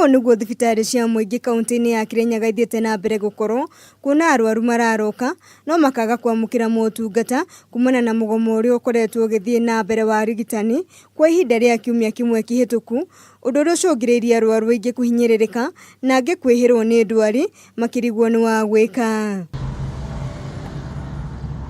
Ũũ nĩguo thibitarĩ cia mũingĩ kaunti-inĩ ya Kirinyaga ithiĩte na mbere gũkorwo, kuona arwaru mararoka no makaga kwamũkĩra motungata kumana na mũgomo ũrĩa ũkoretwo ũgĩthiĩ na mbere wa ũrigitani kwa ihinda rĩa kiumia kĩmwe kĩhĩtũku, ũndũ ũrĩa ũcũngĩrĩirie arwaru aingĩ kũhinyĩrĩrĩka na angĩ kwĩhĩrwo nĩ ndwari makĩrigwo nĩ wa gwĩka.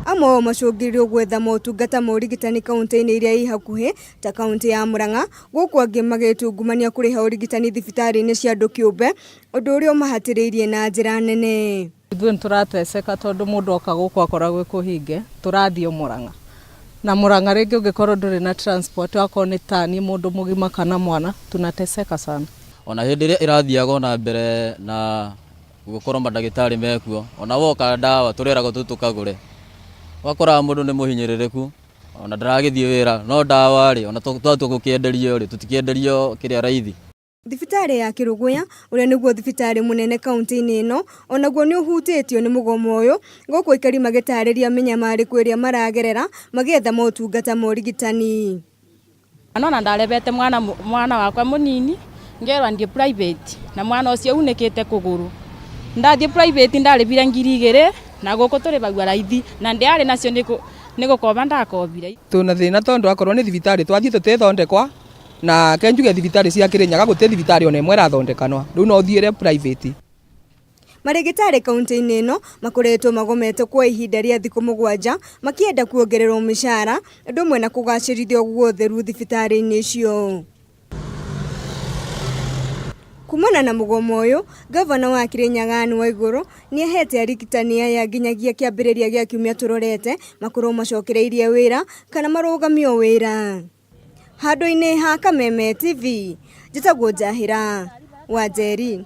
Amwe ao macũngĩrĩirio gwetha motungata ma ũrigitani kaunti-inĩ iria i hakuhĩ ta kaunti ya Murang'a, gũkũ angĩ magĩtungumania kũrĩha ũrigitani thibitarĩ-inĩ cia andũ kĩũmbe, ũndũ ũrĩa ũmahatĩrĩirie na njĩra nene. Ithuĩ nĩtũrateceka tondũ mũndũ oka gũkũ akoragwo kũhinge, tũrathiĩ Murang'a. Na Murang'a rĩngĩ ũngĩkorwo ndũrĩ na transport akorwo nĩ ta niĩ mũndũ mũgima kana mwana, tunateseka sana. Ona hĩndĩ ĩrĩa ĩrathiaga na mbere na gũkorwo mandagĩtarĩ mekuo, ona woka ndawa tũreragwo tukagũre. Wakora mũndũ nĩ mũhinyĩrĩrĩku, ona ndaragĩthiĩ wĩra, no ndawa rĩ, ona twatua gũkĩenderio rĩ, tũtikĩenderio kĩrĩa raithi. Thibitarĩ ya Kĩrũgũya, ũrĩa nĩguo thibitarĩ mũnene kaunti-inĩ ĩno, onaguo nĩ ũhutĩtio nĩ mũgomo ũyũ, gũkũ aikari magĩtarĩria mĩnyamarĩko ĩrĩa maragerera magĩetha motungata ma ũrigitani. Ona ndarebete mwana wakwa mũnini, ngerwa ndiĩ private, na mwana ũcio unĩkĩte kũgũrũ. Ndathiĩ private ndarĩbire 2,000 na gũkũ tũrĩ bagua raithi, na ndĩarĩ nacio nĩ gũkoba ndakobire. Tũna thĩna tondũ akorwo nĩ thibitarĩ twathiĩ tũtethondekwa, na kenjuge thibitarĩ cia Kirinyaga gũtĩ thibitarĩ ona ĩmwe ĩrathondekanwa, rĩu no ũthiĩre private. Marĩgĩtarĩ kaunti-inĩ ĩno makoretwo magomete kwa ihinda rĩa thikũ 7 makĩenda kuongererwo mĩcara, ũndũ ũmwe na kũgacĩrithio gũotheru thibitarĩ-inĩ icio. Kumana na mũgomo ũyũ, gavana wa Kirinyaga Anne Waigũrũ nĩahete arigitani aya nginyagia kĩambĩrĩria gĩa kiumia tũrorete makorwo macokereirie wĩra kana marũgamio wĩra. Handũ-inĩ ha Kameme TV, njĩtagwo Njahĩra Wanjeri.